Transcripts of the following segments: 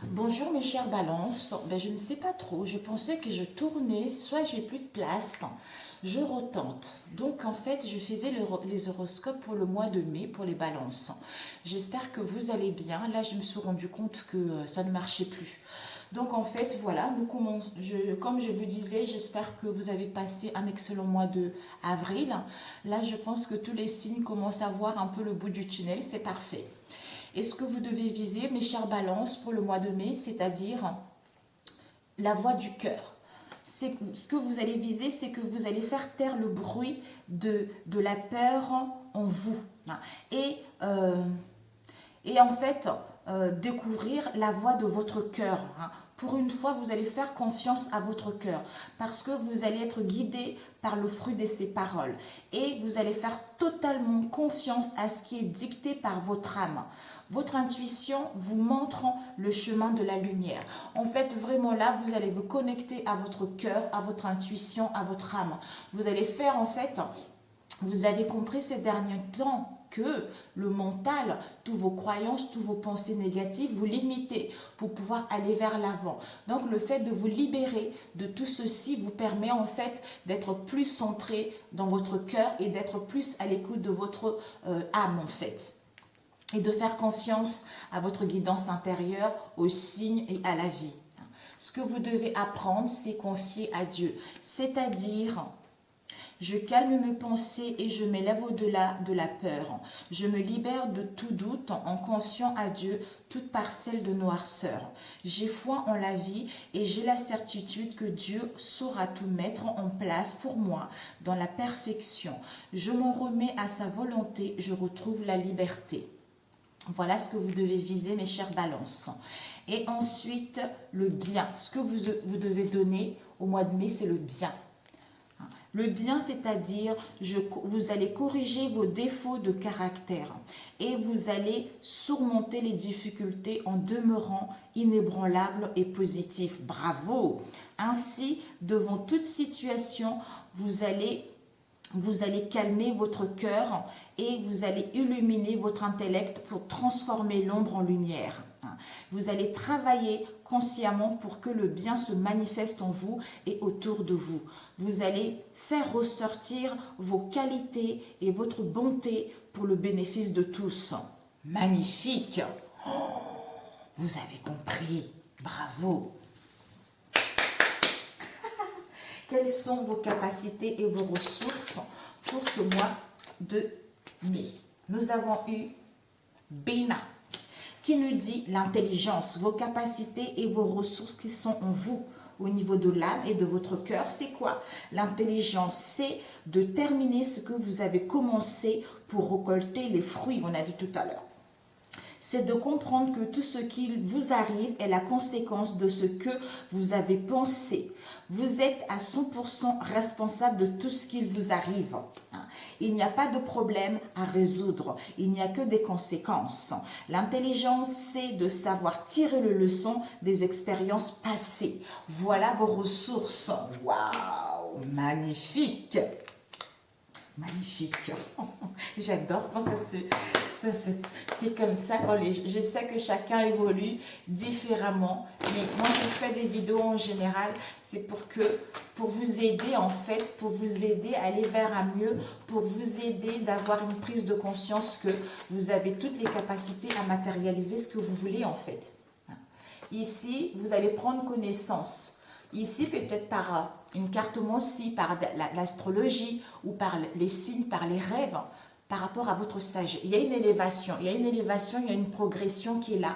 Bonjour mes chères balances, je ne sais pas trop, je pensais que je tournais, soit j'ai plus de place, je retente. Donc en fait je faisais les horoscopes pour le mois de mai pour les balances. J'espère que vous allez bien, là je me suis rendu compte que ça ne marchait plus. Donc en fait voilà, comme je vous disais, j'espère que vous avez passé un excellent mois de avril. Là je pense que tous les signes commencent à voir un peu le bout du tunnel, c'est parfait. Et ce que vous devez viser, mes chères balances, pour le mois de mai, c'est-à-dire la voix du cœur. Ce que vous allez viser, c'est que vous allez faire taire le bruit de la peur en vous. Et, euh, et en fait, découvrir la voix de votre cœur. Pour une fois, vous allez faire confiance à votre cœur parce que vous allez être guidé par le fruit de ses paroles et vous allez faire totalement confiance à ce qui est dicté par votre âme. Votre intuition vous montre le chemin de la lumière. En fait, vraiment là, vous allez vous connecter à votre cœur, à votre intuition, à votre âme. Vous allez faire en fait, vous avez compris ces derniers temps que le mental, toutes vos croyances, toutes vos pensées négatives, vous limitez pour pouvoir aller vers l'avant. Donc le fait de vous libérer de tout ceci vous permet en fait d'être plus centré dans votre cœur et d'être plus à l'écoute de votre âme en fait. Et de faire confiance à votre guidance intérieure, aux signes et à la vie. Ce que vous devez apprendre, c'est confier à Dieu. C'est-à-dire, je calme mes pensées et je m'élève au-delà de la peur. Je me libère de tout doute en confiant à Dieu toute parcelle de noirceur. J'ai foi en la vie et j'ai la certitude que Dieu saura tout mettre en place pour moi dans la perfection. Je m'en remets à sa volonté, je retrouve la liberté. Voilà ce que vous devez viser, mes chères balances. Et ensuite, le bien. Ce que vous devez donner au mois de mai, c'est le bien. Le bien, c'est-à-dire, vous allez corriger vos défauts de caractère et vous allez surmonter les difficultés en demeurant inébranlable et positif. Bravo! Ainsi, devant toute situation, vous allez calmer votre cœur et vous allez illuminer votre intellect pour transformer l'ombre en lumière. Vous allez travailler consciemment pour que le bien se manifeste en vous et autour de vous. Vous allez faire ressortir vos qualités et votre bonté pour le bénéfice de tous. Magnifique! Vous avez compris. Bravo! Quelles sont vos capacités et vos ressources pour ce mois de mai? Nous avons eu Bena qui nous dit l'intelligence, vos capacités et vos ressources qui sont en vous au niveau de l'âme et de votre cœur. C'est quoi? L'intelligence, c'est de terminer ce que vous avez commencé pour récolter les fruits, on a dit tout à l'heure. C'est de comprendre que tout ce qui vous arrive est la conséquence de ce que vous avez pensé. Vous êtes à 100% responsable de tout ce qui vous arrive. Il n'y a pas de problème à résoudre, il n'y a que des conséquences. L'intelligence, c'est de savoir tirer les leçons des expériences passées. Voilà vos ressources. Waouh, magnifique! Magnifique. J'adore quand c'est comme ça. Je sais que chacun évolue différemment. Mais moi, je fais des vidéos en général. C'est pour vous aider en fait, pour vous aider à aller vers un mieux, pour vous aider d'avoir une prise de conscience que vous avez toutes les capacités à matérialiser ce que vous voulez en fait. Ici, vous allez prendre connaissance. Ici, peut-être par une cartomancie, par l'astrologie ou par les signes, par les rêves, par rapport à votre sagesse. Il y a une élévation, il y a une progression qui est là.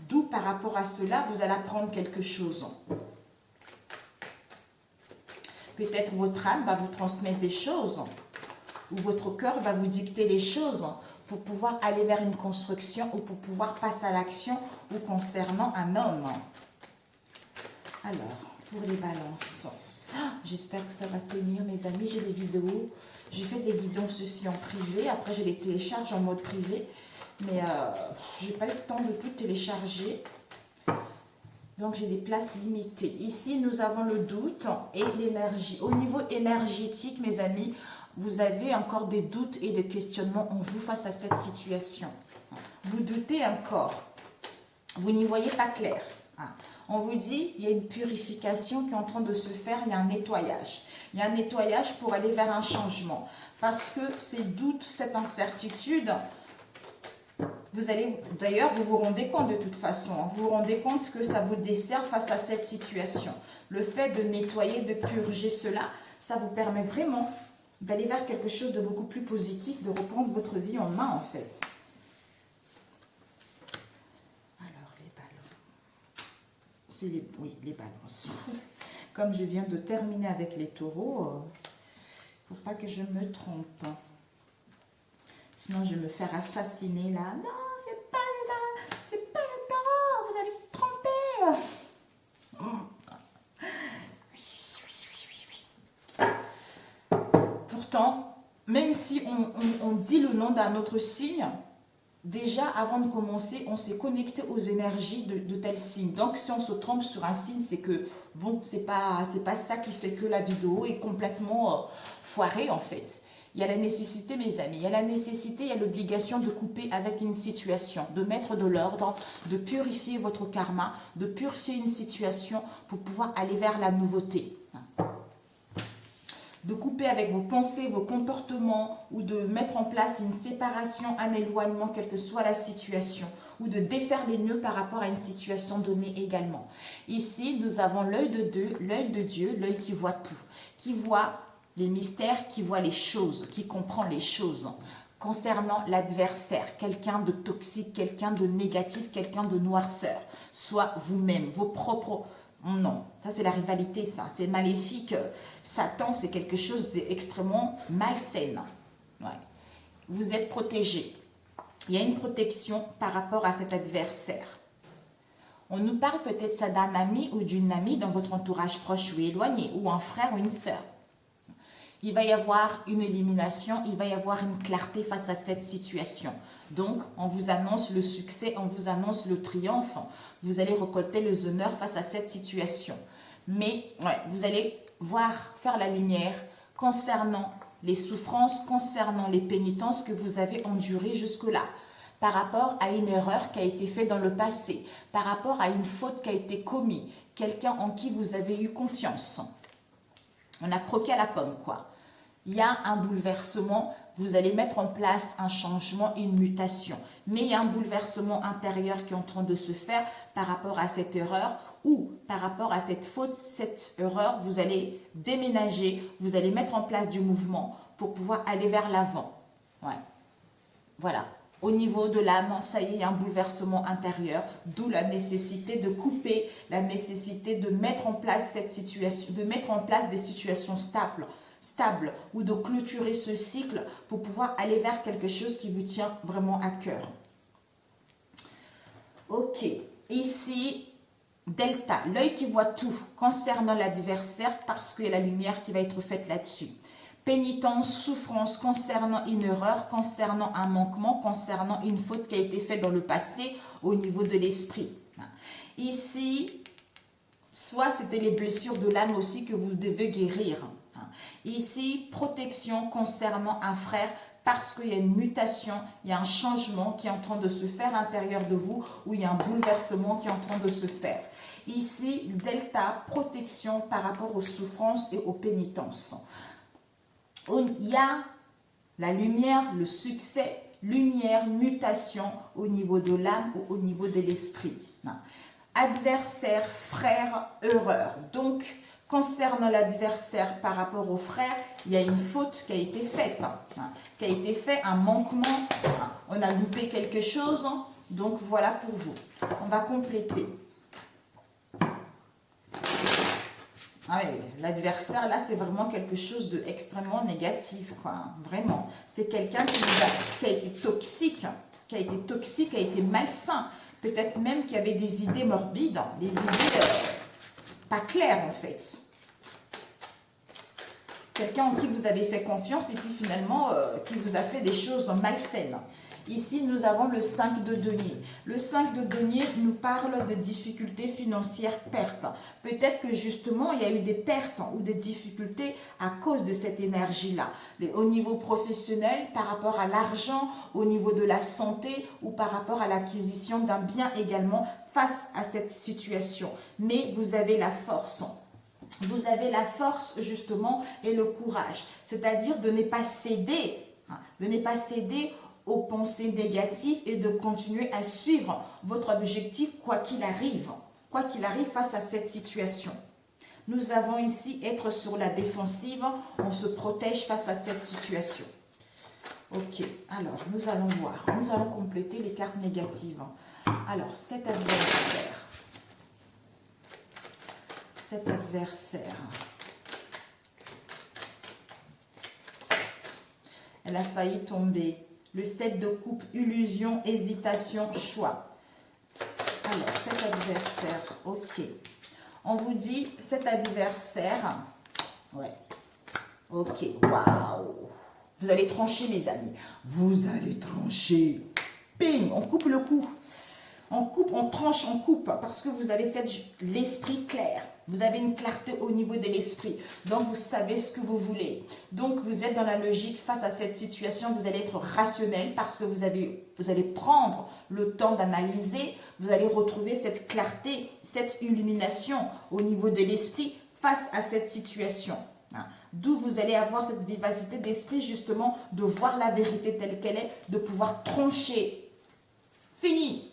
D'où par rapport à cela, vous allez apprendre quelque chose. Peut-être votre âme va vous transmettre des choses, ou votre cœur va vous dicter les choses pour pouvoir aller vers une construction ou pour pouvoir passer à l'action ou concernant un homme. Alors, pour les balances, j'espère que ça va tenir, mes amis. J'ai des vidéos, j'ai fait des vidéos ceci en privé, après je les télécharge en mode privé, mais j'ai pas eu le temps de tout télécharger, donc j'ai des places limitées. Ici, nous avons le doute et l'énergie. Au niveau énergétique, mes amis, vous avez encore des doutes et des questionnements en vous face à cette situation. Vous doutez encore, vous n'y voyez pas clair. Hein. On vous dit, il y a une purification qui est en train de se faire, il y a un nettoyage. Il y a un nettoyage pour aller vers un changement. Parce que ces doutes, cette incertitude, vous allez, d'ailleurs, vous vous rendez compte de toute façon, hein, vous vous rendez compte que ça vous dessert face à cette situation. Le fait de nettoyer, de purger cela, ça vous permet vraiment d'aller vers quelque chose de beaucoup plus positif, de reprendre votre vie en main en fait. Alors, les ballons. C'est les, oui, les balances. Comme je viens de terminer avec les taureaux, il ne faut pas que je me trompe. Sinon, je vais me faire assassiner là. Non, c'est pas le taureau, vous allez vous tromper. Pourtant, même si on dit le nom d'un autre signe, déjà avant de commencer, on s'est connecté aux énergies de tel signe. Donc, si on se trompe sur un signe, c'est que, bon, c'est pas ça qui fait que la vidéo est complètement foirée en fait. Il y a la nécessité, mes amis, il y a la nécessité, il y a l'obligation de couper avec une situation, de mettre de l'ordre, de purifier votre karma, de purifier une situation pour pouvoir aller vers la nouveauté. De couper avec vos pensées, vos comportements, ou de mettre en place une séparation, un éloignement, quelle que soit la situation, ou de défaire les nœuds par rapport à une situation donnée également. Ici, nous avons l'œil de Dieu, l'œil qui voit tout, qui voit les mystères, qui voit les choses, qui comprend les choses. Concernant l'adversaire, quelqu'un de toxique, quelqu'un de négatif, quelqu'un de noirceur, soit vous-même, vos propres... Non, ça c'est la rivalité, ça, c'est maléfique. Satan, c'est quelque chose d'extrêmement malsain. Ouais. Vous êtes protégé. Il y a une protection par rapport à cet adversaire. On nous parle peut-être ça d'un ami ou d'une amie dans votre entourage proche ou éloigné, ou un frère ou une sœur. Il va y avoir une élimination, il va y avoir une clarté face à cette situation. Donc, on vous annonce le succès, on vous annonce le triomphe. Vous allez récolter les honneurs face à cette situation. Mais ouais, vous allez voir, faire la lumière concernant les souffrances, concernant les pénitences que vous avez endurées jusque-là. Par rapport à une erreur qui a été faite dans le passé, par rapport à une faute qui a été commise, quelqu'un en qui vous avez eu confiance. On a croqué à la pomme, quoi. Il y a un bouleversement, vous allez mettre en place un changement, une mutation. Mais il y a un bouleversement intérieur qui est en train de se faire par rapport à cette erreur ou par rapport à cette faute, cette erreur, vous allez déménager, vous allez mettre en place du mouvement pour pouvoir aller vers l'avant. Ouais. Voilà. Au niveau de l'âme, ça y est, il y a un bouleversement intérieur, d'où la nécessité de couper, la nécessité de mettre en place cette situation, de mettre en place des situations stables ou de clôturer ce cycle pour pouvoir aller vers quelque chose qui vous tient vraiment à cœur. Ok, ici, Delta, l'œil qui voit tout concernant l'adversaire parce qu'il y a la lumière qui va être faite là-dessus. Pénitence, souffrance concernant une erreur, concernant un manquement, concernant une faute qui a été faite dans le passé au niveau de l'esprit. Ici, soit c'était les blessures de l'âme aussi que vous devez guérir. Ici, protection concernant un frère parce qu'il y a une mutation, il y a un changement qui est en train de se faire à l'intérieur de vous ou il y a un bouleversement qui est en train de se faire. Ici, Delta, protection par rapport aux souffrances et aux pénitences. Il y a la lumière, le succès, lumière, mutation au niveau de l'âme ou au niveau de l'esprit. Adversaire, frère, erreur. Donc, concernant l'adversaire par rapport au frère, il y a une faute qui a été faite, qui a été fait, un manquement. On a loupé quelque chose, donc voilà pour vous. On va compléter. Ah oui, l'adversaire, là, c'est vraiment quelque chose d'extrêmement négatif, quoi. Vraiment. C'est quelqu'un qui a été toxique, qui a été malsain. Peut-être même qui avait des idées morbides, des idées pas claires, en fait. Quelqu'un en qui vous avez fait confiance et puis finalement, qui vous a fait des choses malsaines. Ici, nous avons le 5 de denier. Le 5 de denier nous parle de difficultés financières, pertes. Peut-être que justement, il y a eu des pertes ou des difficultés à cause de cette énergie-là. Au niveau professionnel, par rapport à l'argent, au niveau de la santé ou par rapport à l'acquisition d'un bien également face à cette situation. Mais vous avez la force. Vous avez la force justement et le courage. C'est-à-dire de ne pas céder, de ne pas céder aux pensées négatives et de continuer à suivre votre objectif quoi qu'il arrive face à cette situation. Nous avons ici être sur la défensive, on se protège face à cette situation. Ok, alors nous allons voir, nous allons compléter les cartes négatives. Alors cet adversaire, elle a failli tomber. Le 7 de coupe, illusion, hésitation, choix. Alors, cet adversaire, ok. On vous dit, cet adversaire, ouais, ok, waouh. Vous allez trancher, mes amis. Vous allez trancher. Ping, on coupe le cou. On coupe, on tranche, on coupe, parce que vous avez l'esprit clair. Vous avez une clarté au niveau de l'esprit. Donc, vous savez ce que vous voulez. Donc, vous êtes dans la logique face à cette situation. Vous allez être rationnel parce que vous allez prendre le temps d'analyser. Vous allez retrouver cette clarté, cette illumination au niveau de l'esprit face à cette situation. D'où vous allez avoir cette vivacité d'esprit, justement, de voir la vérité telle qu'elle est, de pouvoir trancher. Fini.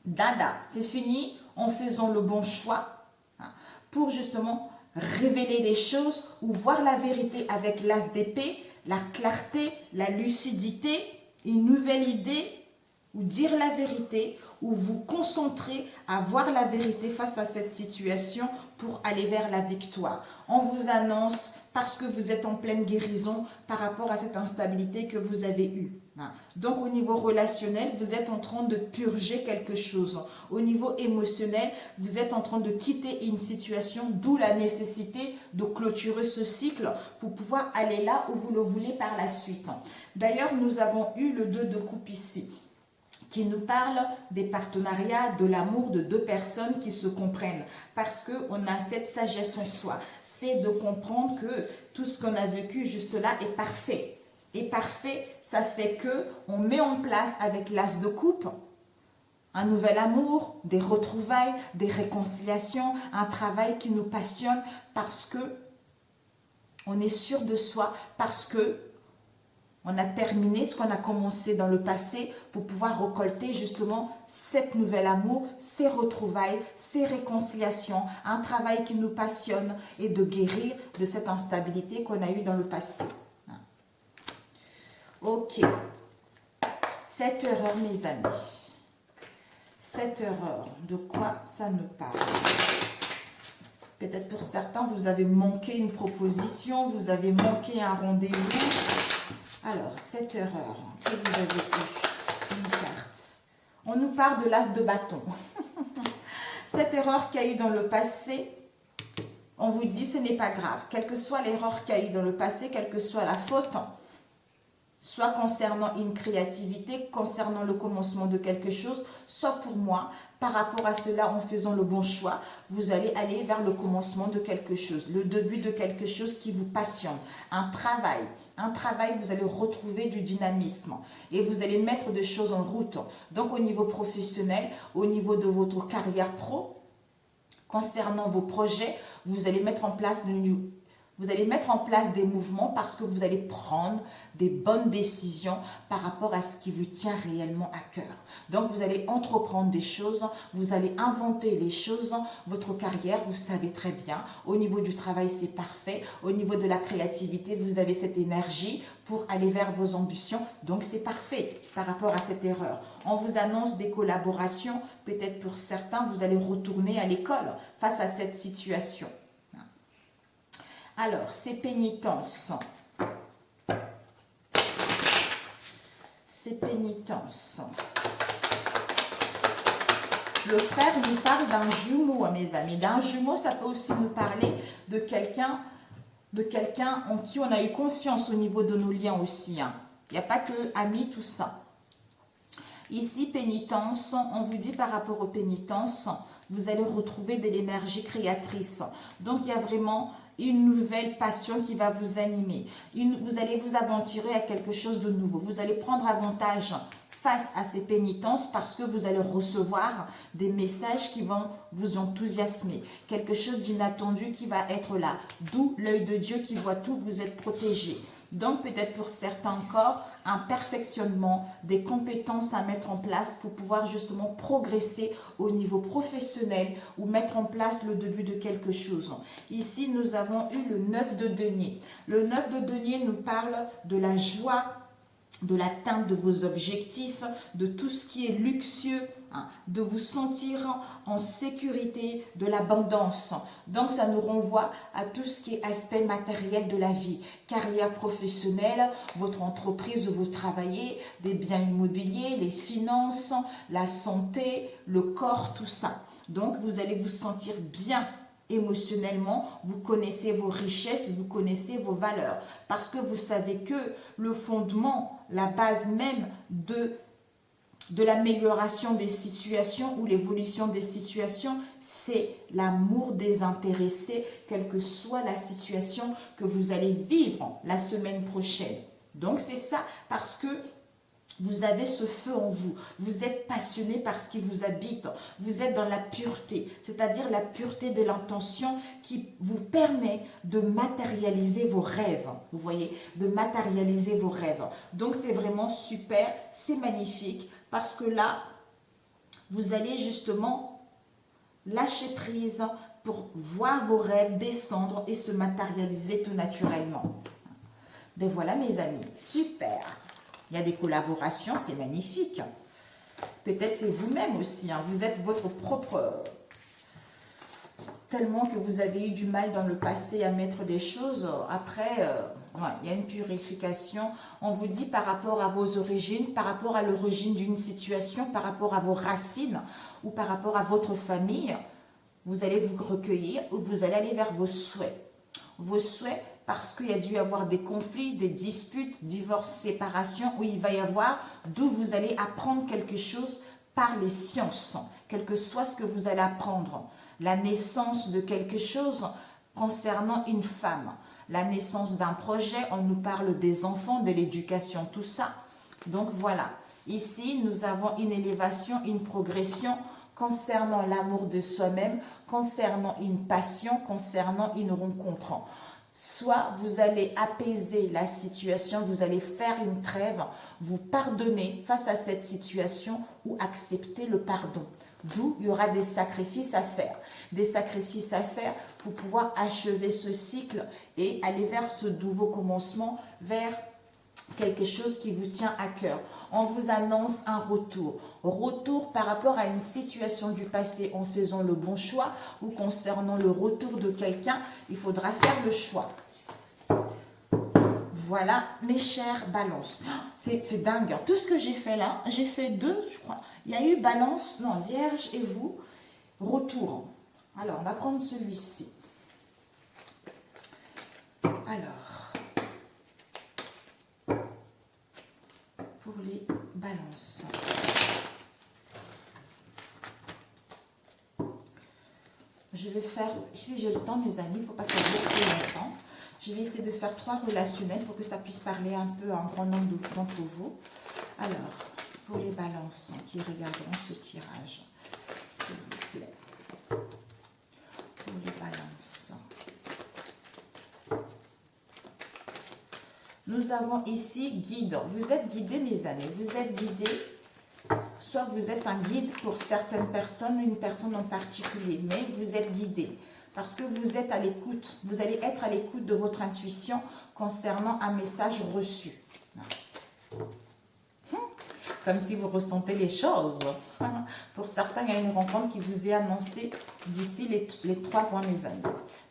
Dada, c'est fini en faisant le bon choix pour justement révéler les choses ou voir la vérité avec l'as d'épée, la clarté, la lucidité, une nouvelle idée ou dire la vérité ou vous concentrer à voir la vérité face à cette situation pour aller vers la victoire. On vous annonce parce que vous êtes en pleine guérison par rapport à cette instabilité que vous avez eue. Donc au niveau relationnel, vous êtes en train de purger quelque chose. Au niveau émotionnel, vous êtes en train de quitter une situation, d'où la nécessité de clôturer ce cycle pour pouvoir aller là où vous le voulez par la suite. D'ailleurs, nous avons eu le 2 de coupe ici, qui nous parle des partenariats, de l'amour de deux personnes qui se comprennent. Parce qu'on a cette sagesse en soi. C'est de comprendre que tout ce qu'on a vécu juste là est parfait. Et parfait, ça fait que on met en place avec l'as de coupe un nouvel amour, des retrouvailles, des réconciliations, un travail qui nous passionne parce que on est sûr de soi, parce que on a terminé ce qu'on a commencé dans le passé pour pouvoir récolter justement cet nouvel amour, ces retrouvailles, ces réconciliations, un travail qui nous passionne et de guérir de cette instabilité qu'on a eue dans le passé. Ok. Cette erreur, mes amis. Cette erreur, de quoi ça nous parle? Peut-être pour certains, vous avez manqué une proposition, vous avez manqué un rendez-vous. Alors, cette erreur que vous avez eue, une carte. On nous parle de l'as de bâton. Cette erreur qu'il y a eu dans le passé, on vous dit ce n'est pas grave. Quelle que soit l'erreur qu'il y a eu dans le passé, quelle que soit la faute, soit concernant une créativité, concernant le commencement de quelque chose, soit pour moi, par rapport à cela, en faisant le bon choix, vous allez aller vers le commencement de quelque chose, le début de quelque chose qui vous passionne, un travail, vous allez retrouver du dynamisme et vous allez mettre des choses en route. Donc au niveau professionnel, au niveau de votre carrière pro, concernant vos projets, vous allez mettre en place des mouvements parce que vous allez prendre des bonnes décisions par rapport à ce qui vous tient réellement à cœur. Donc, vous allez entreprendre des choses, vous allez inventer les choses. Votre carrière, vous savez très bien. Au niveau du travail, c'est parfait. Au niveau de la créativité, vous avez cette énergie pour aller vers vos ambitions. Donc, c'est parfait par rapport à cette erreur. On vous annonce des collaborations. Peut-être pour certains, vous allez retourner à l'école face à cette situation. Alors, ces pénitences. Ces pénitences. Le frère nous parle d'un jumeau, mes amis. D'un jumeau, ça peut aussi nous parler de quelqu'un en qui on a eu confiance au niveau de nos liens aussi. Il n'y a pas que amis, tout ça. Ici, pénitence, on vous dit par rapport aux pénitences, vous allez retrouver de l'énergie créatrice. Donc, il y a vraiment une nouvelle passion qui va vous animer. Vous allez vous aventurer à quelque chose de nouveau. Vous allez prendre avantage face à ces pénitences parce que vous allez recevoir des messages qui vont vous enthousiasmer. Quelque chose d'inattendu qui va être là. D'où l'œil de Dieu qui voit tout, vous êtes protégé. Donc peut-être pour certains encore, un perfectionnement, des compétences à mettre en place pour pouvoir justement progresser au niveau professionnel ou mettre en place le début de quelque chose. Ici, nous avons eu le 9 de denier. Le 9 de denier nous parle de la joie, de l'atteinte de vos objectifs, de tout ce qui est luxueux, hein, de vous sentir en sécurité, de l'abondance. Donc, ça nous renvoie à tout ce qui est aspect matériel de la vie, carrière professionnelle, votre entreprise où vous travaillez, des biens immobiliers, les finances, la santé, le corps, tout ça. Donc, vous allez vous sentir bien émotionnellement, vous connaissez vos richesses, vous connaissez vos valeurs, parce que vous savez que le fondement, la base même de l'amélioration des situations ou l'évolution des situations, c'est l'amour désintéressé, quelle que soit la situation que vous allez vivre la semaine prochaine. Donc c'est ça, parce que vous avez ce feu en vous, vous êtes passionné par ce qui vous habite, vous êtes dans la pureté, c'est-à-dire la pureté de l'intention qui vous permet de matérialiser vos rêves, vous voyez, de matérialiser vos rêves. Donc c'est vraiment super, c'est magnifique, parce que là, vous allez justement lâcher prise pour voir vos rêves descendre et se matérialiser tout naturellement. Ben voilà mes amis, super. Il y a des collaborations, c'est magnifique. Peut-être c'est vous-même aussi, hein. Vous êtes votre propre... Tellement que vous avez eu du mal dans le passé à mettre des choses, après, ouais, il y a une purification. On vous dit par rapport à vos origines, par rapport à l'origine d'une situation, par rapport à vos racines ou par rapport à votre famille, vous allez vous recueillir ou vous allez aller vers vos souhaits. Vos souhaits, parce qu'il y a dû y avoir des conflits, des disputes, divorces, séparations, où il va y avoir, d'où vous allez apprendre quelque chose par les sciences, quel que soit ce que vous allez apprendre. La naissance de quelque chose concernant une femme, la naissance d'un projet, on nous parle des enfants, de l'éducation, tout ça. Donc voilà, ici nous avons une élévation, une progression concernant l'amour de soi-même, concernant une passion, concernant une rencontre. Soit vous allez apaiser la situation, vous allez faire une trêve, vous pardonner face à cette situation ou accepter le pardon. D'où il y aura des sacrifices à faire. Des sacrifices à faire pour pouvoir achever ce cycle et aller vers ce nouveau commencement, vers quelque chose qui vous tient à cœur. On vous annonce un retour. Retour par rapport à une situation du passé en faisant le bon choix ou concernant le retour de quelqu'un, il faudra faire le choix. Voilà, mes chers balances. C'est dingue. Tout ce que j'ai fait là, j'ai fait 2, je crois. Il y a eu balance, non, vierge et vous, retour. Alors, on va prendre celui-ci. Alors, pour les balances. Je vais faire, si j'ai le temps mes amis, il ne faut pas que ça dure trop longtemps. Je vais essayer de faire 3 relationnels pour que ça puisse parler un peu à un grand nombre d'entre vous. Alors, pour les balances qui regarderont ce tirage, s'il vous plaît. Pour les balances. Nous avons ici guide. Vous êtes guidés mes amis, vous êtes guidés. Soit vous êtes un guide pour certaines personnes, une personne en particulier, mais vous êtes guidé parce que vous êtes à l'écoute. Vous allez être à l'écoute de votre intuition concernant un message reçu. Comme si vous ressentez les choses. Pour certains, il y a une rencontre qui vous est annoncée d'ici les 3 mois, mes amis.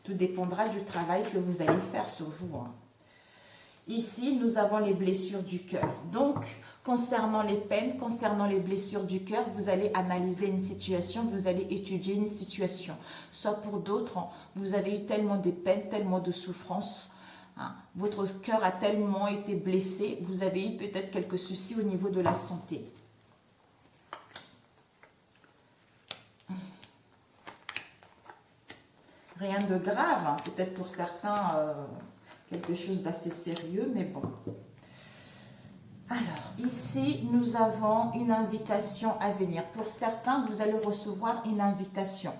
Tout dépendra du travail que vous allez faire sur vous. Ici, nous avons les blessures du cœur. Donc, concernant les peines, concernant les blessures du cœur, vous allez analyser une situation, vous allez étudier une situation. Soit pour d'autres, vous avez eu tellement de peines, tellement de souffrances, votre cœur a tellement été blessé, vous avez eu peut-être quelques soucis au niveau de la santé. Rien de grave, hein. Peut-être pour certains, quelque chose d'assez sérieux, mais bon. Alors, ici, nous avons une invitation à venir. Pour certains, vous allez recevoir une invitation.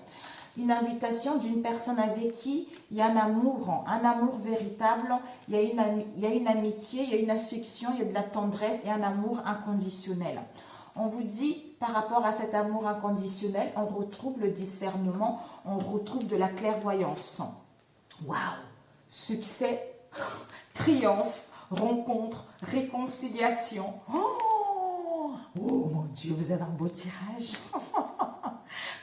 Une invitation d'une personne avec qui il y a un amour véritable, il y a une amitié, il y a une affection, il y a de la tendresse et un amour inconditionnel. On vous dit, par rapport à cet amour inconditionnel, on retrouve le discernement, on retrouve de la clairvoyance. Waouh! Succès, triomphe, rencontre, réconciliation. Oh mon Dieu, vous avez un beau tirage.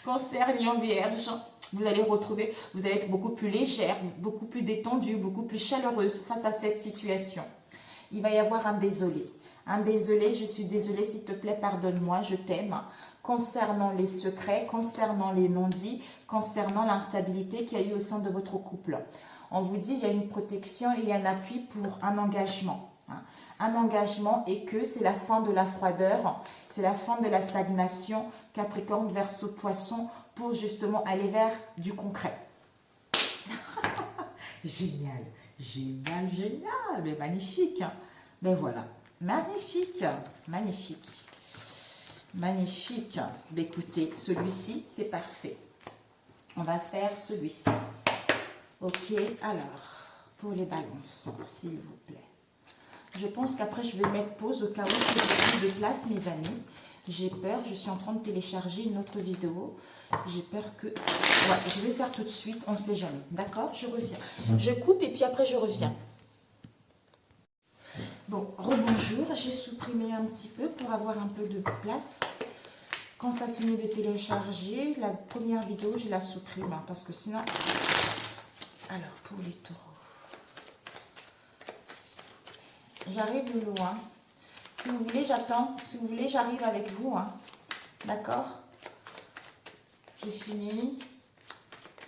Cancer, Lion, Vierge, vous allez retrouver, vous allez être beaucoup plus légère, beaucoup plus détendue, beaucoup plus chaleureuse face à cette situation. Il va y avoir un désolé. Un désolé, je suis désolée, s'il te plaît, pardonne-moi, je t'aime. Concernant les secrets, concernant les non-dits, concernant l'instabilité qu'il y a eu au sein de votre couple. On vous dit, il y a une protection et un appui pour un engagement. Un engagement et que c'est la fin de la froideur, c'est la fin de la stagnation, Capricorne, Verseau, Poisson, pour justement aller vers du concret. Génial, génial, génial, mais magnifique. Mais voilà, magnifique, magnifique, magnifique. Mais écoutez, celui-ci, c'est parfait. On va faire celui-ci. Ok, alors, pour les balances, s'il vous plaît. Je pense qu'après, je vais mettre pause au cas où j'ai plus de place, mes amis. J'ai peur, je suis en train de télécharger une autre vidéo. J'ai peur que... Ouais, je vais faire tout de suite, on ne sait jamais. D'accord? Je reviens. Je coupe et puis après, je reviens. Bon, rebonjour. J'ai supprimé un petit peu pour avoir un peu de place. Quand ça finit de télécharger, la première vidéo, je la supprime. Hein, parce que sinon... Alors, pour les taureaux. J'arrive de loin. Si vous voulez, j'attends. Si vous voulez, j'arrive avec vous. Hein. D'accord? J'ai fini.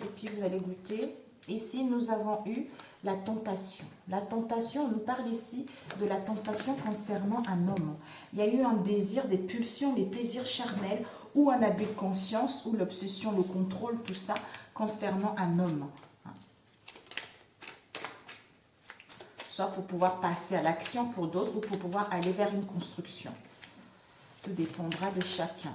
Et puis, vous allez goûter. Ici, nous avons eu la tentation. La tentation, on nous parle ici de la tentation concernant un homme. Il y a eu un désir, des pulsions, des plaisirs charnels ou un abus de confiance ou l'obsession, le contrôle, tout ça concernant un homme. Soit pour pouvoir passer à l'action pour d'autres ou pour pouvoir aller vers une construction. Tout dépendra de chacun.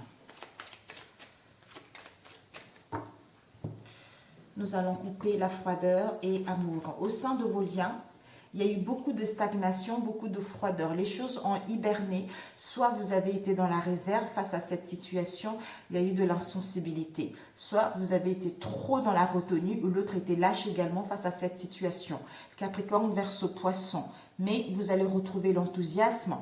Nous allons couper la froideur et amour. Au sein de vos liens, il y a eu beaucoup de stagnation, beaucoup de froideur. Les choses ont hiberné. Soit vous avez été dans la réserve face à cette situation, il y a eu de l'insensibilité. Soit vous avez été trop dans la retenue ou l'autre était lâche également face à cette situation. Capricorne, Verseau, Poisson. Mais vous allez retrouver l'enthousiasme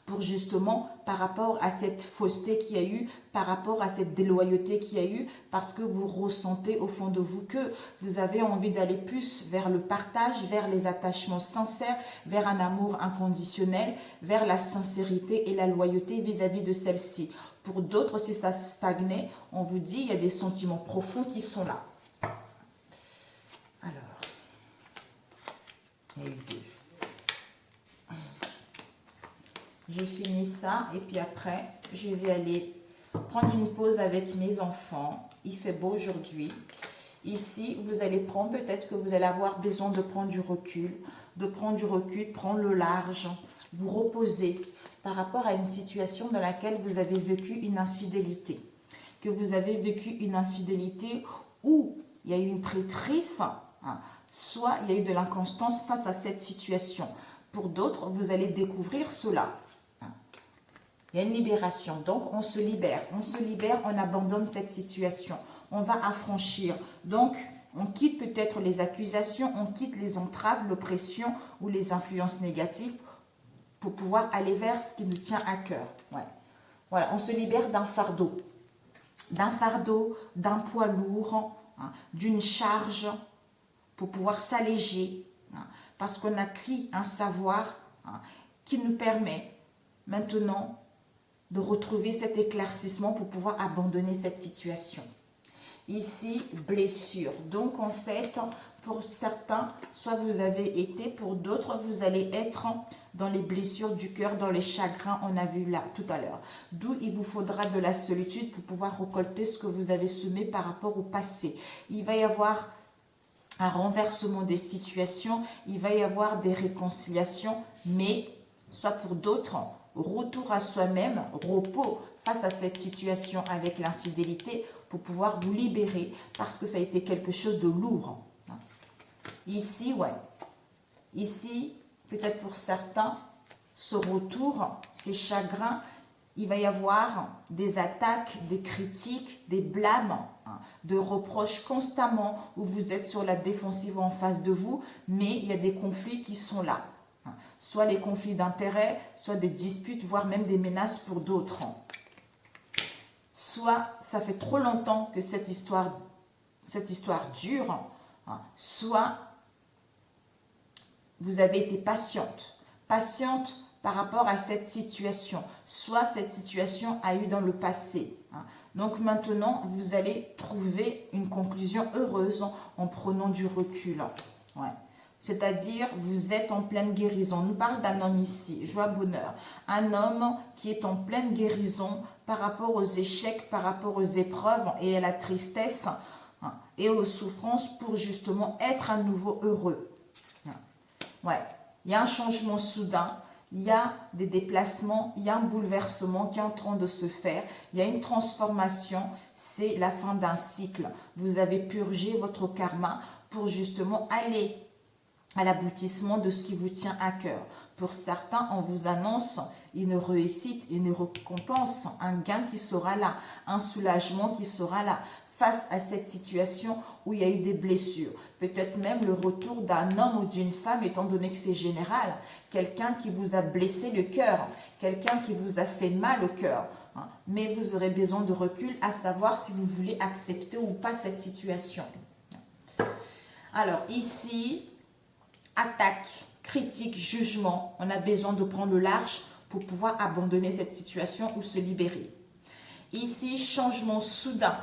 pour justement, par rapport à cette fausseté qu'il y a eu, par rapport à cette déloyauté qu'il y a eu, parce que vous ressentez au fond de vous que vous avez envie d'aller plus vers le partage, vers les attachements sincères, vers un amour inconditionnel, vers la sincérité et la loyauté vis-à-vis de celle-ci. Pour d'autres, si ça stagnait, on vous dit, il y a des sentiments profonds qui sont là. Alors, il y a eu deux. Je finis ça et puis après, je vais aller prendre une pause avec mes enfants. Il fait beau aujourd'hui. Ici, vous allez prendre, peut-être que vous allez avoir besoin de prendre du recul, prendre le large, vous reposer par rapport à une situation dans laquelle vous avez vécu une infidélité. Que vous avez vécu une infidélité où il y a eu une traîtrise, hein, soit il y a eu de l'inconstance face à cette situation. Pour d'autres, vous allez découvrir cela. Il y a une libération, donc on se libère, on abandonne cette situation, on va affranchir. Donc, on quitte peut-être les accusations, on quitte les entraves, l'oppression ou les influences négatives pour pouvoir aller vers ce qui nous tient à cœur. Ouais. Voilà, on se libère d'un fardeau, d'un poids lourd, hein, d'une charge pour pouvoir s'alléger, hein, parce qu'on a acquis un savoir, hein, qui nous permet maintenant de retrouver cet éclaircissement pour pouvoir abandonner cette situation. Ici, blessure. Donc, en fait, pour certains, soit vous avez été, pour d'autres, vous allez être dans les blessures du cœur, dans les chagrins, on a vu là tout à l'heure. D'où il vous faudra de la solitude pour pouvoir récolter ce que vous avez semé par rapport au passé. Il va y avoir un renversement des situations, il va y avoir des réconciliations, mais soit pour d'autres, retour à soi-même, repos face à cette situation avec l'infidélité pour pouvoir vous libérer parce que ça a été quelque chose de lourd. Ici, ouais. Ici, peut-être pour certains, ce retour, ces chagrins, il va y avoir des attaques, des critiques, des blâmes, de reproches constamment où vous êtes sur la défensive en face de vous, mais il y a des conflits qui sont là. Soit les conflits d'intérêts, soit des disputes, voire même des menaces pour d'autres. Soit ça fait trop longtemps que cette histoire dure, soit vous avez été patiente par rapport à cette situation, soit cette situation a eu dans le passé. Donc maintenant, vous allez trouver une conclusion heureuse en prenant du recul. Ouais. C'est-à-dire, vous êtes en pleine guérison. On nous parle d'un homme ici, joie, bonheur. Un homme qui est en pleine guérison par rapport aux échecs, par rapport aux épreuves et à la tristesse et aux souffrances pour justement être à nouveau heureux. Ouais, il y a un changement soudain, il y a des déplacements, il y a un bouleversement qui est en train de se faire, il y a une transformation, c'est la fin d'un cycle. Vous avez purgé votre karma pour justement aller à l'aboutissement de ce qui vous tient à cœur. Pour certains, on vous annonce une réussite, une récompense, un gain qui sera là, un soulagement qui sera là face à cette situation où il y a eu des blessures. Peut-être même le retour d'un homme ou d'une femme, étant donné que c'est général. Quelqu'un qui vous a blessé le cœur, quelqu'un qui vous a fait mal au cœur. Mais vous aurez besoin de recul à savoir si vous voulez accepter ou pas cette situation. Alors ici, attaque, critique, jugement. On a besoin de prendre le large pour pouvoir abandonner cette situation ou se libérer. Ici, changement soudain.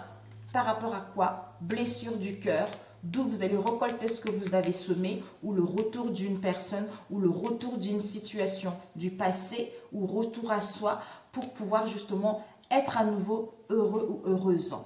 Par rapport à quoi? Blessure du cœur, d'où vous allez récolter ce que vous avez semé, ou le retour d'une personne, ou le retour d'une situation du passé, ou retour à soi, pour pouvoir justement être à nouveau heureux ou heureuse.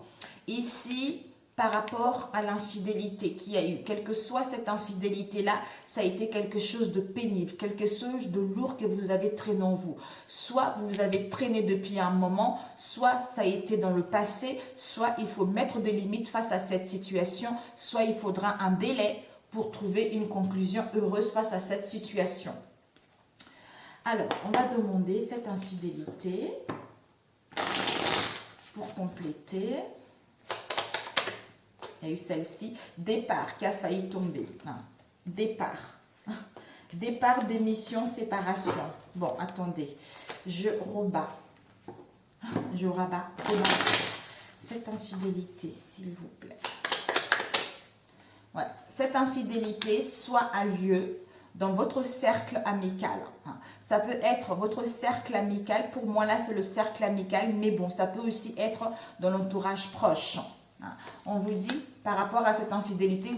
Ici, par rapport à l'infidélité qu'il y a eu, quelle que soit cette infidélité-là, ça a été quelque chose de pénible, quelque chose de lourd que vous avez traîné en vous. Soit vous avez traîné depuis un moment, soit ça a été dans le passé, soit il faut mettre des limites face à cette situation, soit il faudra un délai pour trouver une conclusion heureuse face à cette situation. Alors, on va demander cette infidélité pour compléter. Il y a eu celle-ci, départ qui a failli tomber. Départ. Départ, démission, séparation. Bon, attendez. Je rebats. Je rabats. Cette infidélité, s'il vous plaît. Ouais. Cette infidélité soit a lieu dans votre cercle amical. Ça peut être votre cercle amical. Pour moi, là, c'est le cercle amical. Mais bon, ça peut aussi être dans l'entourage proche. On vous dit, par rapport à cette infidélité,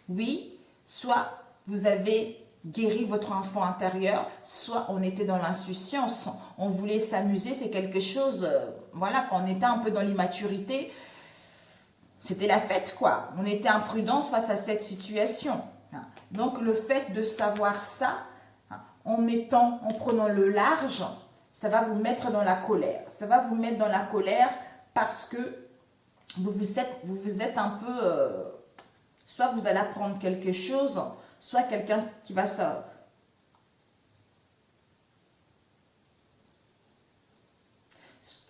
oui, soit vous avez guéri votre enfant intérieur, soit on était dans l'insouciance, on voulait s'amuser, c'est quelque chose, voilà, quand on était un peu dans l'immaturité, c'était la fête, quoi. On était imprudence face à cette situation. Donc, le fait de savoir ça, en prenant le large, ça va vous mettre dans la colère. Ça va vous mettre dans la colère parce que vous vous êtes un peu, soit vous allez apprendre quelque chose, soit quelqu'un qui va se...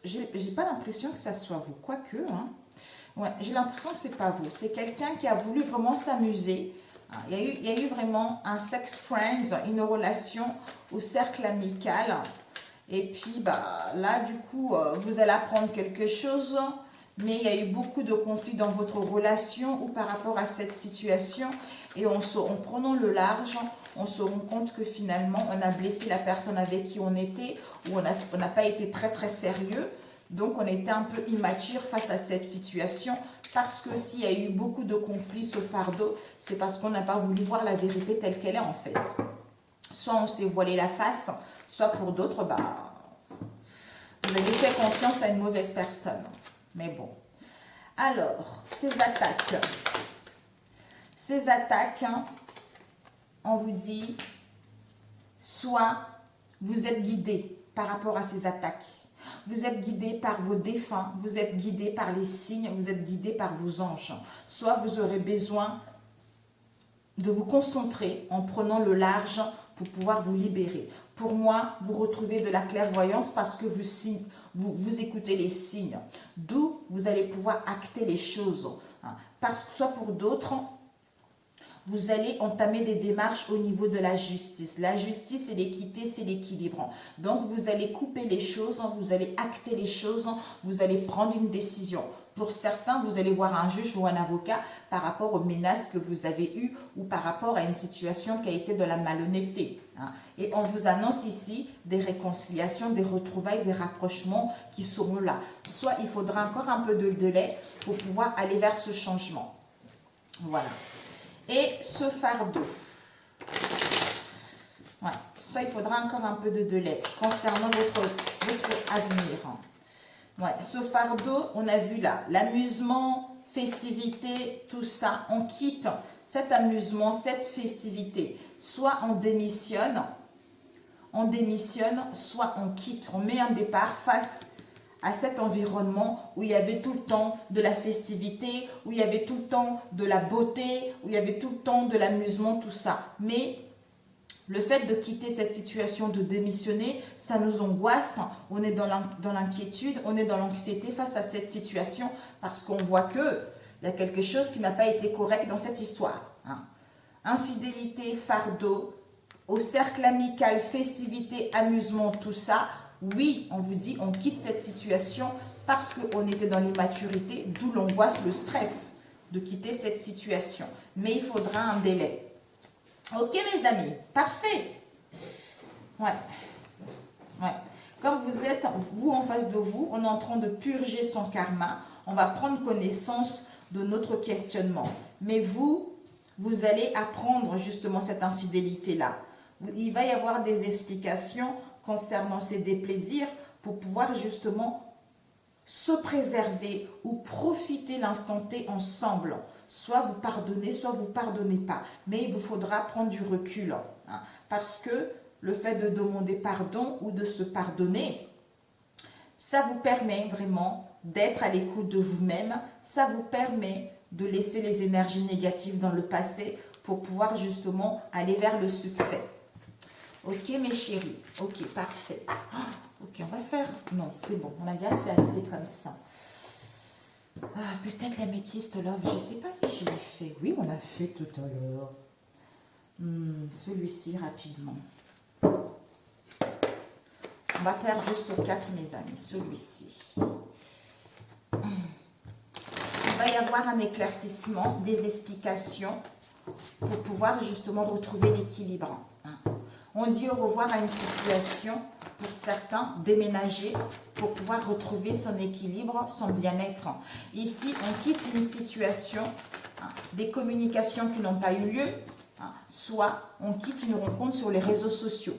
J'ai pas l'impression que ça soit vous, quoique, ouais, j'ai l'impression que c'est pas vous, c'est quelqu'un qui a voulu vraiment s'amuser. Il y a eu vraiment un sex friends, une relation au cercle amical, et puis bah, là du coup, vous allez apprendre quelque chose. Mais il y a eu beaucoup de conflits dans votre relation ou par rapport à cette situation. Et en prenant le large, on se rend compte que finalement, on a blessé la personne avec qui on était ou on n'a pas été très très sérieux. Donc, on était un peu immature face à cette situation parce que s'il y a eu beaucoup de conflits, ce fardeau, c'est parce qu'on n'a pas voulu voir la vérité telle qu'elle est en fait. Soit on s'est voilé la face, soit pour d'autres, bah, vous avez fait confiance à une mauvaise personne. Mais bon. Alors, ces attaques, hein, on vous dit, soit vous êtes guidé par rapport à ces attaques. Vous êtes guidé par vos défunts, vous êtes guidé par les signes, vous êtes guidé par vos anges. Soit vous aurez besoin de vous concentrer en prenant le large pour pouvoir vous libérer. Pour moi, vous retrouvez de la clairvoyance parce que vous écoutez les signes. D'où vous allez pouvoir acter les choses. Parce que soit pour d'autres, vous allez entamer des démarches au niveau de la justice. La justice, c'est l'équité, c'est l'équilibre. Donc, vous allez couper les choses, vous allez acter les choses, vous allez prendre une décision. Pour certains, vous allez voir un juge ou un avocat par rapport aux menaces que vous avez eues ou par rapport à une situation qui a été de la malhonnêteté. Et on vous annonce ici des réconciliations, des retrouvailles, des rapprochements qui seront là. Soit il faudra encore un peu de délai pour pouvoir aller vers ce changement. Voilà. Et ce fardeau, ouais, ça il faudra encore un peu de délai concernant votre avenir. Ouais, ce fardeau, on a vu là, l'amusement, festivité, tout ça, on quitte cet amusement, cette festivité. Soit on démissionne, soit on quitte, on met un départ face à cet environnement où il y avait tout le temps de la festivité, où il y avait tout le temps de la beauté, où il y avait tout le temps de l'amusement, tout ça. Mais le fait de quitter cette situation, de démissionner, ça nous angoisse, on est dans l'inquiétude, on est dans l'anxiété face à cette situation parce qu'on voit qu'il y a quelque chose qui n'a pas été correct dans cette histoire. Infidélité, fardeau, au cercle amical, festivité, amusement, tout ça. Oui, on vous dit, on quitte cette situation parce qu'on était dans l'immaturité, d'où l'angoisse, le stress de quitter cette situation. Mais il faudra un délai. Ok, mes amis, parfait. Ouais. Comme vous êtes, vous en face de vous, on est en train de purger son karma. On va prendre connaissance de notre questionnement. Mais vous allez apprendre justement cette infidélité-là. Il va y avoir des explications concernant ces déplaisirs pour pouvoir justement se préserver ou profiter l'instant T ensemble. Soit vous pardonnez, soit vous ne pardonnez pas. Mais il vous faudra prendre du recul. Parce que le fait de demander pardon ou de se pardonner, ça vous permet vraiment d'être à l'écoute de vous-même. Ça vous permet de laisser les énergies négatives dans le passé pour pouvoir justement aller vers le succès. Ok mes chéris, ok parfait. Ok, on va faire, non c'est bon, on a déjà fait assez comme ça. Peut-être l'améthyste love, je ne sais pas si je l'ai fait. Oui, on l'a fait tout à l'heure. Celui-ci rapidement. On va faire juste 4 mes amis, celui-ci. Il va y avoir un éclaircissement, des explications pour pouvoir justement retrouver l'équilibre. On dit au revoir à une situation, pour certains, déménager pour pouvoir retrouver son équilibre, son bien-être. Ici, on quitte une situation, des communications qui n'ont pas eu lieu, soit on quitte une rencontre sur les réseaux sociaux.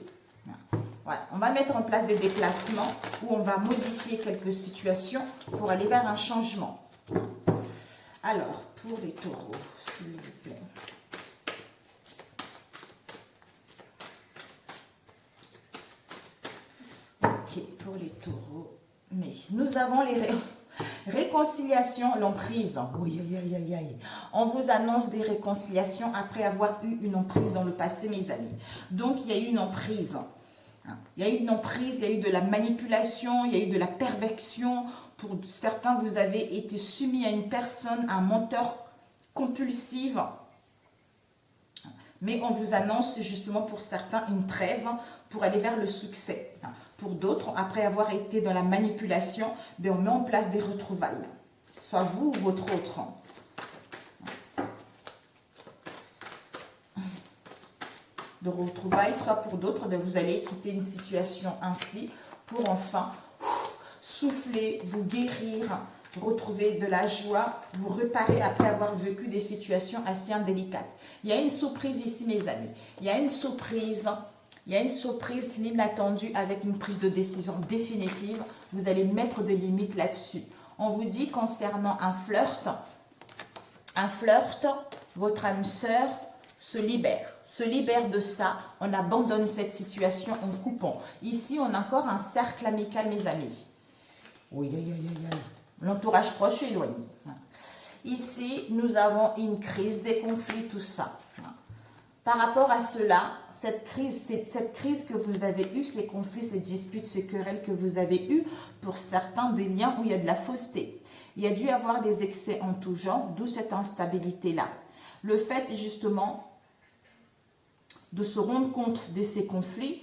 Ouais, on va mettre en place des déplacements où on va modifier quelques situations pour aller vers un changement. Alors, pour les taureaux, s'il vous plaît. Ok, pour les taureaux. Mais nous avons les réconciliations, l'emprise. Oui, aïe. On vous annonce des réconciliations après avoir eu une emprise dans le passé, mes amis. Donc, il y a eu une emprise. Il y a eu une emprise, il y a eu de la manipulation, il y a eu de la perversion. Pour certains, vous avez été soumis à une personne, un menteur compulsif. Mais on vous annonce justement pour certains une trêve pour aller vers le succès. Pour d'autres, après avoir été dans la manipulation, on met en place des retrouvailles. Soit vous ou votre autre. De retrouvailles, soit pour d'autres, vous allez quitter une situation ainsi pour enfin souffler, vous guérir, retrouver de la joie, vous réparer après avoir vécu des situations assez indélicates. Il y a une surprise ici, mes amis. Il y a une surprise inattendue avec une prise de décision définitive. Vous allez mettre des limites là-dessus. On vous dit concernant un flirt, votre âme sœur se libère de ça, on abandonne cette situation en coupant. Ici, on a encore un cercle amical, mes amis. Oui, l'entourage proche est éloigné. Ici, nous avons une crise, des conflits, tout ça. Par rapport à cela, cette crise que vous avez eue, ces conflits, ces disputes, ces querelles que vous avez eues, pour certains, des liens où il y a de la fausseté. Il y a dû avoir des excès en tout genre, d'où cette instabilité-là. Le fait, justement, de se rendre compte de ces conflits,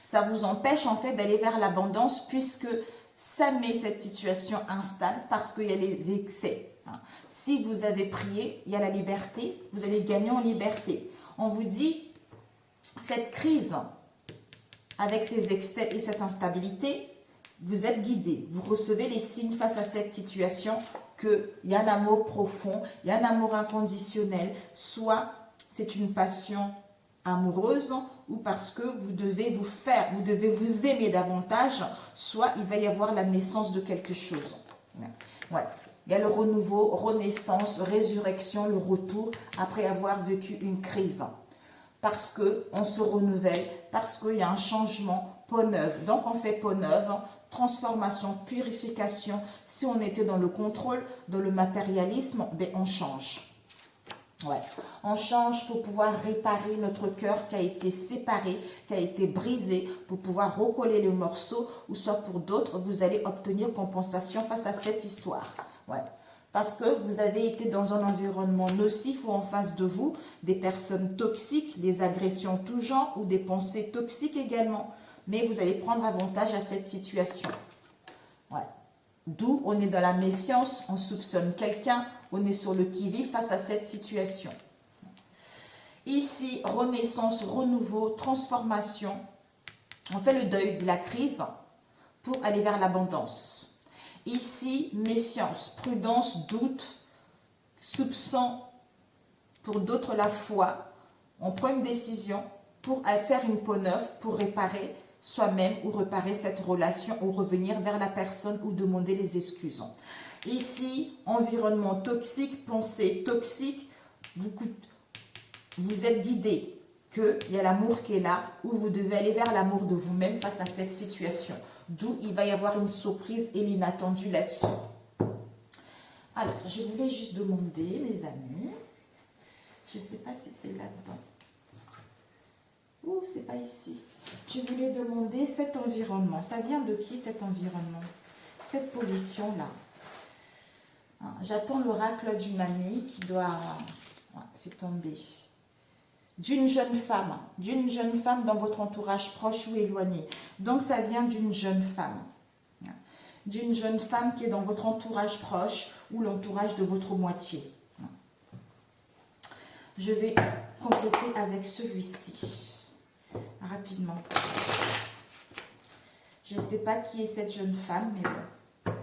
ça vous empêche en fait d'aller vers l'abondance puisque ça met cette situation instable parce qu'il y a les excès. Si vous avez prié, il y a la liberté, vous allez gagner en liberté. On vous dit, cette crise avec ces excès et cette instabilité, vous êtes guidé, vous recevez les signes face à cette situation qu'il y a un amour profond, il y a un amour inconditionnel, soit c'est une passion amoureuse ou parce que vous devez vous aimer davantage, soit il va y avoir la naissance de quelque chose. Ouais. Il y a le renouveau, renaissance, résurrection, le retour après avoir vécu une crise. Parce qu'on se renouvelle, parce qu'il y a un changement, peau neuve. Donc on fait peau neuve, transformation, purification. Si on était dans le contrôle, dans le matérialisme, ben on change. Ouais. On change pour pouvoir réparer notre cœur qui a été séparé, qui a été brisé, pour pouvoir recoller les morceaux, ou soit pour d'autres, vous allez obtenir compensation face à cette histoire. Ouais. Parce que vous avez été dans un environnement nocif ou en face de vous, des personnes toxiques, des agressions tout genre ou des pensées toxiques également. Mais vous allez prendre avantage à cette situation. Ouais. D'où on est dans la méfiance, on soupçonne quelqu'un, on est sur le qui-vive face à cette situation. Ici, renaissance, renouveau, transformation. On fait le deuil de la crise pour aller vers l'abondance. Ici, méfiance, prudence, doute, soupçon, pour d'autres la foi. On prend une décision pour faire une peau neuve, pour réparer soi-même ou réparer cette relation ou revenir vers la personne ou demander les excuses. Ici, environnement toxique, pensée toxique, vous êtes guidé qu'il y a l'amour qui est là, où vous devez aller vers l'amour de vous-même face à cette situation. D'où il va y avoir une surprise et l'inattendu là-dessus. Alors, je voulais juste demander, mes amis, je ne sais pas si c'est là-dedans. Ou c'est pas ici. Je voulais demander cet environnement. Ça vient de qui cet environnement? Cette pollution-là. Hein, j'attends l'oracle d'une amie qui doit... Ouais, c'est tombé. D'une jeune femme dans votre entourage proche ou éloigné. Donc, ça vient d'une jeune femme. D'une jeune femme qui est dans votre entourage proche ou l'entourage de votre moitié. Je vais compléter avec celui-ci. Rapidement. Je ne sais pas qui est cette jeune femme, mais bon.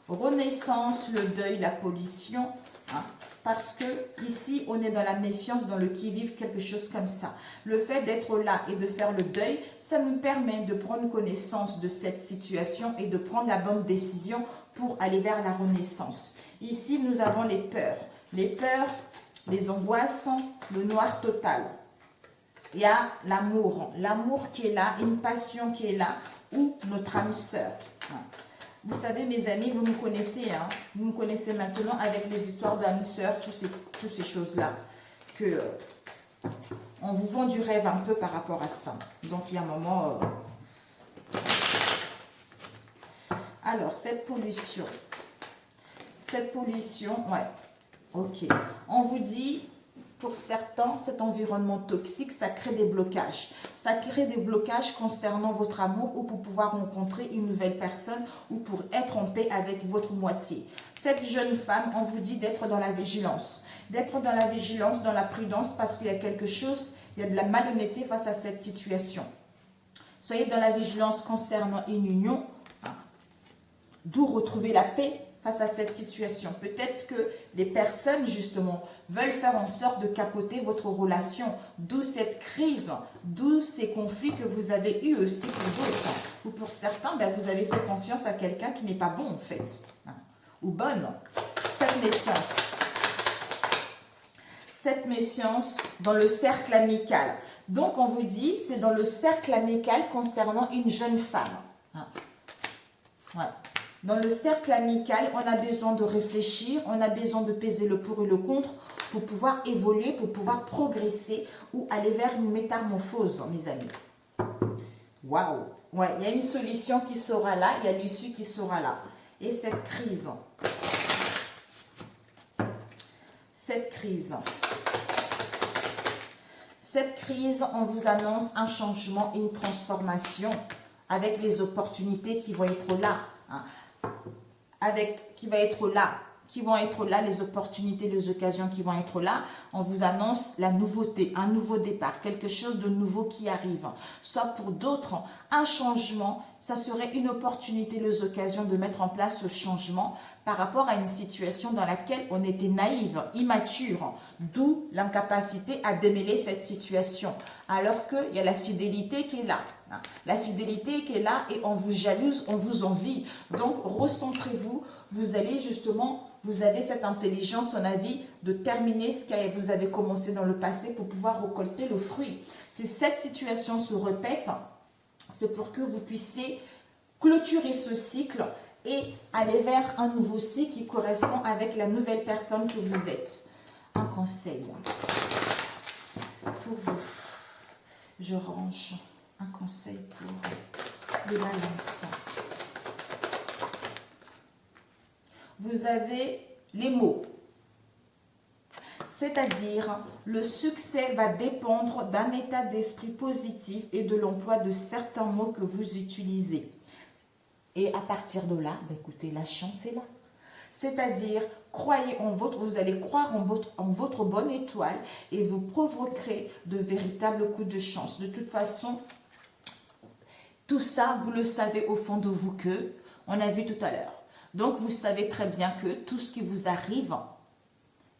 Renaissance, le deuil, la pollution. Hein, parce que ici, on est dans la méfiance, dans le qui-vive, quelque chose comme ça. Le fait d'être là et de faire le deuil, ça nous permet de prendre connaissance de cette situation et de prendre la bonne décision pour aller vers la renaissance. Ici, nous avons les peurs. Les peurs, les angoisses, le noir total. Il y a l'amour. L'amour qui est là, une passion qui est là, ou notre âme sœur. Vous savez, mes amis, vous me connaissez, hein? Vous me connaissez maintenant avec les histoires d'âme sœur, toutes ces choses-là. On vous vend du rêve un peu par rapport à ça. Donc, il y a un moment... Alors, cette pollution, ouais, ok. On vous dit, Pour certains, cet environnement toxique, ça crée des blocages. Ça crée des blocages concernant votre amour ou pour pouvoir rencontrer une nouvelle personne ou pour être en paix avec votre moitié. Cette jeune femme, on vous dit d'être dans la vigilance. D'être dans la vigilance, dans la prudence parce qu'il y a quelque chose, il y a de la malhonnêteté face à cette situation. Soyez dans la vigilance concernant une union, d'où retrouver la paix face à cette situation. Peut-être que les personnes, justement, veulent faire en sorte de capoter votre relation, d'où cette crise, d'où ces conflits que vous avez eus aussi pour d'autres. Ou pour certains, ben, vous avez fait confiance à quelqu'un qui n'est pas bon, en fait, ou bonne. Cette méfiance. Cette méfiance dans le cercle amical. Donc, on vous dit, c'est dans le cercle amical concernant une jeune femme. Ouais. Dans le cercle amical, on a besoin de réfléchir, on a besoin de peser le pour et le contre pour pouvoir évoluer, pour pouvoir progresser ou aller vers une métamorphose, mes amis. Waouh! Ouais, il y a une solution qui sera là, il y a l'issue qui sera là. Et cette crise, on vous annonce un changement et une transformation avec les opportunités qui vont être là. Qui vont être là, les opportunités, les occasions qui vont être là. On vous annonce la nouveauté, un nouveau départ, quelque chose de nouveau qui arrive. Soit pour d'autres, un changement, ça serait une opportunité, les occasions de mettre en place ce changement par rapport à une situation dans laquelle on était naïve, immature, d'où l'incapacité à démêler cette situation. Alors qu'il y a la fidélité qui est là. La fidélité qui est là et on vous jalouse, on vous envie. Donc, recentrez-vous. Vous allez justement, vous avez cette intelligence en avis de terminer ce que vous avez commencé dans le passé pour pouvoir récolter le fruit. Si cette situation se répète, c'est pour que vous puissiez clôturer ce cycle et aller vers un nouveau cycle qui correspond avec la nouvelle personne que vous êtes. Un conseil pour vous. Je range un conseil pour les balances. Vous avez les mots. C'est-à-dire, le succès va dépendre d'un état d'esprit positif et de l'emploi de certains mots que vous utilisez. Et à partir de là, écoutez, la chance est là. C'est-à-dire, croyez en vous allez croire en votre bonne étoile et vous provoquerez de véritables coups de chance. De toute façon, tout ça, vous le savez au fond de vous que, on a vu tout à l'heure. Donc, vous savez très bien que tout ce qui vous arrive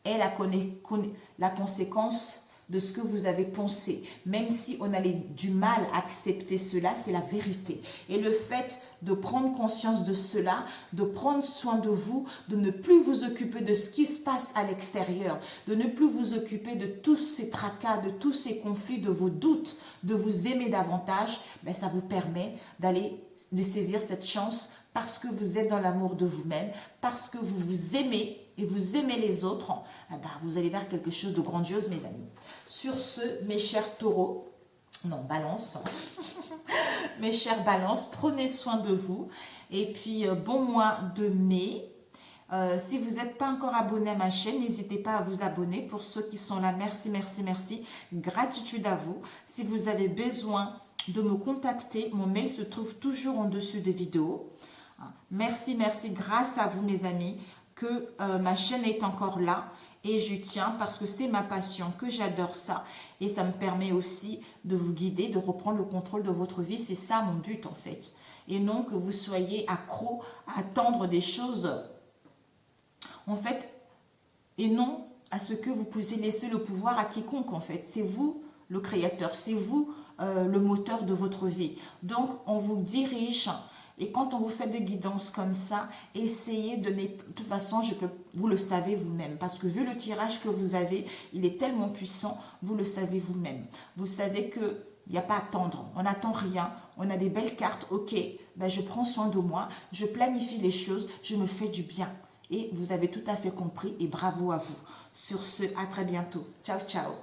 est la conséquence de ce que vous avez pensé. Même si on a du mal à accepter cela, c'est la vérité. Et le fait de prendre conscience de cela, de prendre soin de vous, de ne plus vous occuper de ce qui se passe à l'extérieur, de ne plus vous occuper de tous ces tracas, de tous ces conflits, de vos doutes, de vous aimer davantage, ben ça vous permet de saisir cette chance parce que vous êtes dans l'amour de vous-même, parce que vous vous aimez et vous aimez les autres, eh ben, vous allez vers quelque chose de grandiose, mes amis. Sur ce, mes chers taureaux, non, balance, mes chers balances, prenez soin de vous. Et puis, bon mois de mai. Si vous n'êtes pas encore abonné à ma chaîne, n'hésitez pas à vous abonner. Pour ceux qui sont là, merci, merci, merci. Gratitude à vous. Si vous avez besoin de me contacter, mon mail se trouve toujours en dessous des vidéos. Merci, merci, grâce à vous mes amis, que ma chaîne est encore là et je tiens parce que c'est ma passion, que j'adore ça et ça me permet aussi de vous guider, de reprendre le contrôle de votre vie, c'est ça mon but en fait. Et non que vous soyez accro à attendre des choses en fait et non à ce que vous puissiez laisser le pouvoir à quiconque en fait. C'est vous le créateur, c'est vous le moteur de votre vie. Donc on vous dirige. Et quand on vous fait des guidances comme ça, essayez de... De toute façon, vous le savez vous-même. Parce que vu le tirage que vous avez, il est tellement puissant, vous le savez vous-même. Vous savez qu'il n'y a pas à attendre. On n'attend rien. On a des belles cartes. Ok, ben je prends soin de moi. Je planifie les choses. Je me fais du bien. Et vous avez tout à fait compris. Et bravo à vous. Sur ce, à très bientôt. Ciao, ciao.